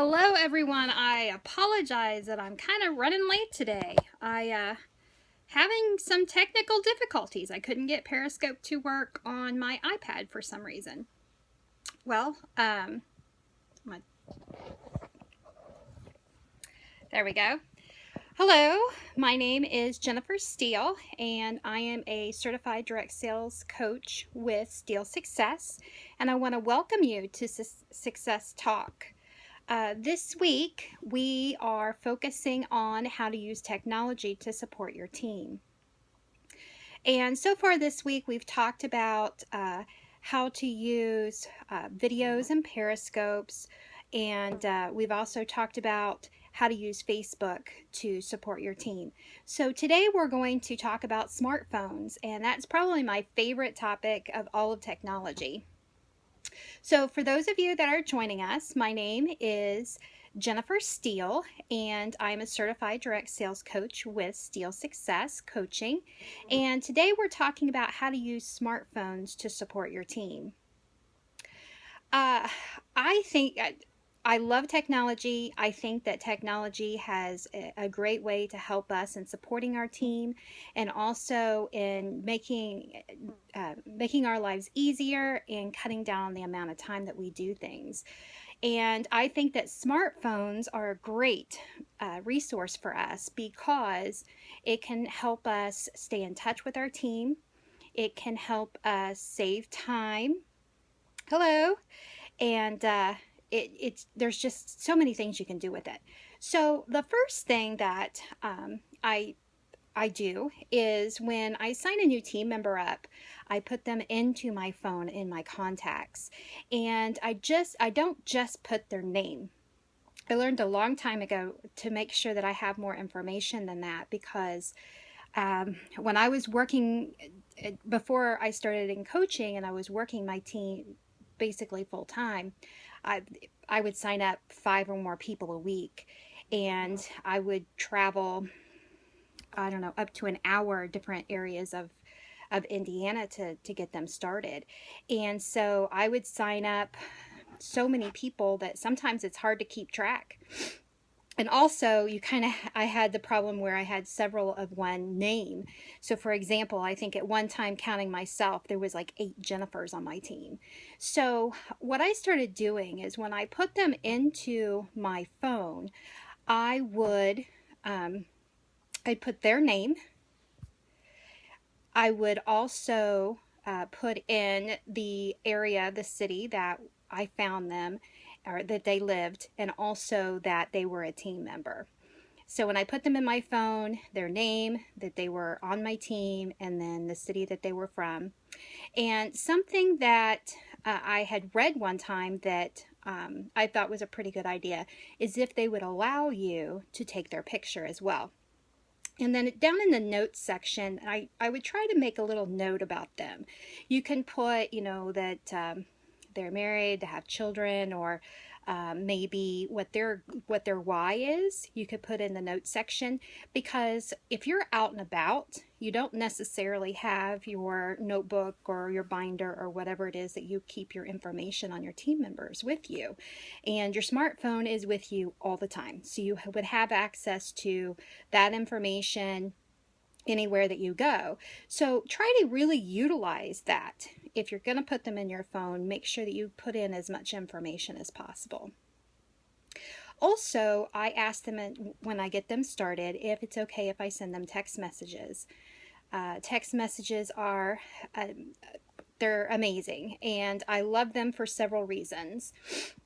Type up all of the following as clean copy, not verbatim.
Hello everyone. I apologize that I'm kind of running late today. Having some technical difficulties. I couldn't get Periscope to work on my iPad for some reason. Well, there we go. Hello, my name is Jennifer Steele, and I am a certified direct sales coach with Steele Success, and I want to welcome you to Success Talk. This week, we are focusing on how to use technology to support your team. And so far this week, we've talked about how to use videos and periscopes, and we've also talked about how to use Facebook to support your team. So today we're going to talk about smartphones, and that's probably my favorite topic of all of technology. So for those of you that are joining us, my name is Jennifer Steele, and I'm a certified direct sales coach with Steele Success Coaching. And today we're talking about how to use smartphones to support your team. I love technology. I think that technology has a great way to help us in supporting our team, and also in making our lives easier and cutting down the amount of time that we do things. And I think that smartphones are a great resource for us because it can help us stay in touch with our team. It can help us save time. Hello. And there's just so many things you can do with it. So the first thing that I do is when I sign a new team member up, I put them into my phone in my contacts, and I don't just put their name. I learned a long time ago to make sure that I have more information than that, because when I was working, before I started in coaching and I was working my team basically full time, I would sign up 5 or more people a week, and I would travel, I don't know, up to an hour different areas of Indiana to get them started. And so I would sign up so many people that sometimes it's hard to keep track. And also, I had the problem where I had several of one name. So for example, I think at one time, counting myself, there was like 8 Jennifers on my team. So what I started doing is when I put them into my phone, I would, I'd put their name. I would also put in the area, the city that I found them, or that they lived, and also that they were a team member. So when I put them in my phone, their name, that they were on my team, and then the city that they were from. And something that I had read one time that I thought was a pretty good idea is if they would allow you to take their picture as well. And then down in the notes section, I would try to make a little note about them. You can put, that they're married, they have children, or maybe what their why is. You could put in the notes section, because if you're out and about, you don't necessarily have your notebook or your binder or whatever it is that you keep your information on your team members with you. And your smartphone is with you all the time. So you would have access to that information anywhere that you go. So try to really utilize that. If you're going to put them in your phone, make sure that you put in as much information as possible. Also, I ask them when I get them started if it's okay if I send them text messages. Text messages are, they're amazing, and I love them for several reasons.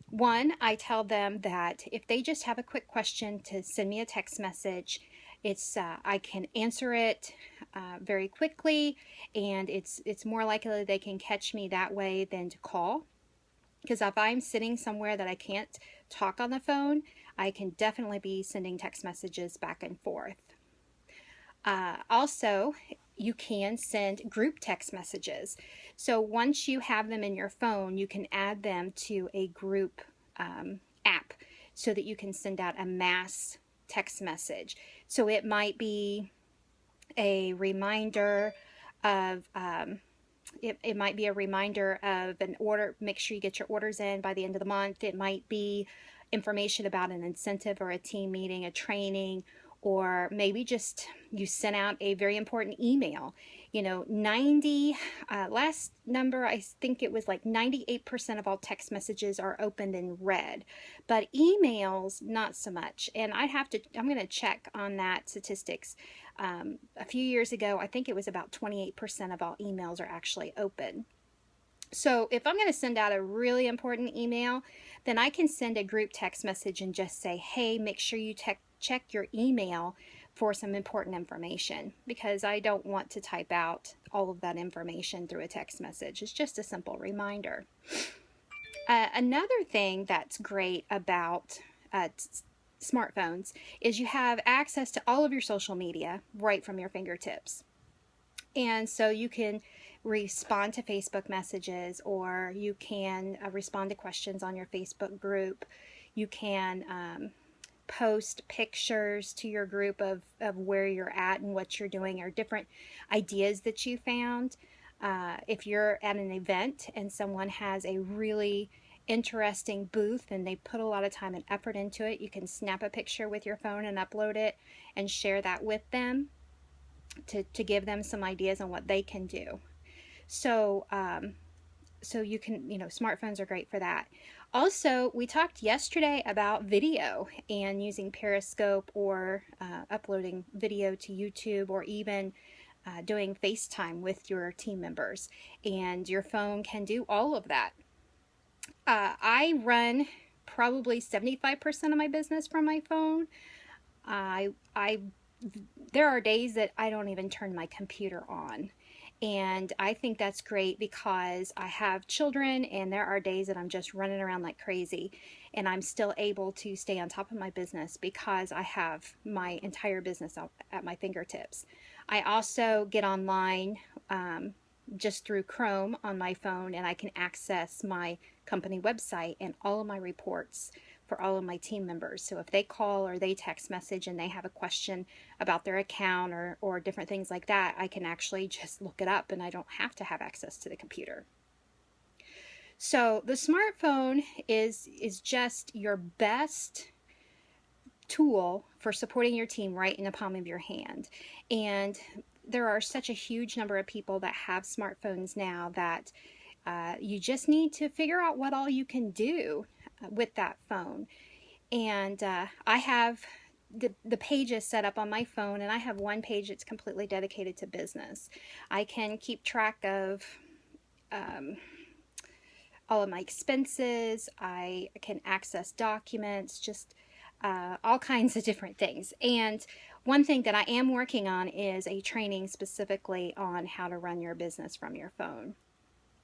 One, I tell them that if they just have a quick question, to send me a text message. I can answer it very quickly, and it's more likely they can catch me that way than to call. Because if I'm sitting somewhere that I can't talk on the phone, I can definitely be sending text messages back and forth. Also, you can send group text messages. So once you have them in your phone, you can add them to a group app so that you can send out a mass text message. So it might be a reminder of it might be a reminder of an order. Make sure you get your orders in by the end of the month. It might be information about an incentive or a team meeting, a training, or maybe just you sent out a very important email. 90, last number, I think it was like 98% of all text messages are opened and read, but emails, not so much. And I'm going to check on that statistics. A few years ago, I think it was about 28% of all emails are actually open. So if I'm going to send out a really important email, then I can send a group text message and just say, hey, make sure you check your email for some important information, because I don't want to type out all of that information through a text message. It's just a simple reminder. Another thing that's great about smartphones is you have access to all of your social media right from your fingertips. And so you can respond to Facebook messages, or you can respond to questions on your Facebook group. You can post pictures to your group of where you're at and what you're doing, or different ideas that you found. If you're at an event and someone has a really interesting booth and they put a lot of time and effort into it, you can snap a picture with your phone and upload it and share that with them to give them some ideas on what they can do. So you can, smartphones are great for that. Also, we talked yesterday about video and using Periscope, or uploading video to YouTube, or even doing FaceTime with your team members. And your phone can do all of that. I run probably 75% of my business from my phone. There are days that I don't even turn my computer on. And I think that's great because I have children, and there are days that I'm just running around like crazy, and I'm still able to stay on top of my business because I have my entire business at my fingertips. I also get online just through Chrome on my phone, and I can access my company website and all of my reports for all of my team members. So if they call or they text message and they have a question about their account or different things like that, I can actually just look it up, and I don't have to have access to the computer. So the smartphone is just your best tool for supporting your team right in the palm of your hand. And there are such a huge number of people that have smartphones now that you just need to figure out what all you can do with that phone. And I have the pages set up on my phone, and I have one page that's completely dedicated to business. I can keep track of all of my expenses. I can access documents, just all kinds of different things. And one thing that I am working on is a training specifically on how to run your business from your phone.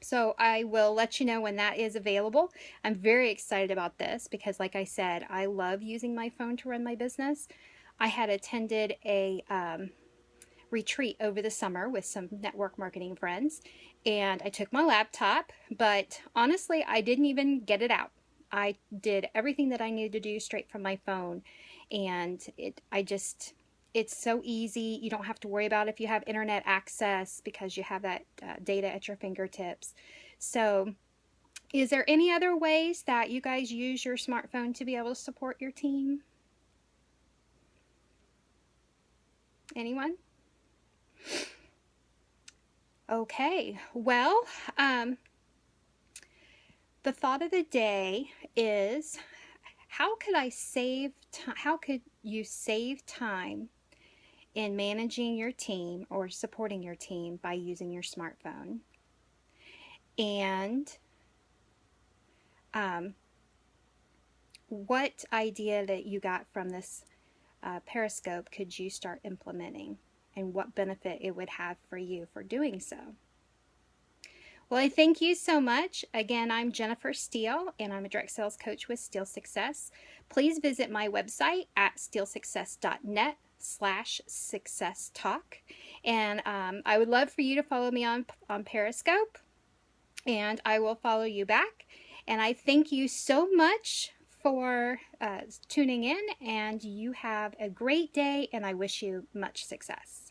So I will let you know when that is available. I'm very excited about this because, like I said, I love using my phone to run my business. I had attended a retreat over the summer with some network marketing friends, and I took my laptop, but honestly, I didn't even get it out. I did everything that I needed to do straight from my phone, and it's so easy. You don't have to worry about if you have internet access because you have that data at your fingertips. So is there any other ways that you guys use your smartphone to be able to support your team? Anyone? Okay, well, the thought of the day is, how could you save time in managing your team or supporting your team by using your smartphone? And what idea that you got from this Periscope could you start implementing, and what benefit it would have for you for doing so? Well, I thank you so much. Again, I'm Jennifer Steele, and I'm a direct sales coach with Steele Success. Please visit my website at steelesuccess.net/success talk. And I would love for you to follow me on Periscope, and I will follow you back. And I thank you so much for tuning in, and you have a great day, and I wish you much success.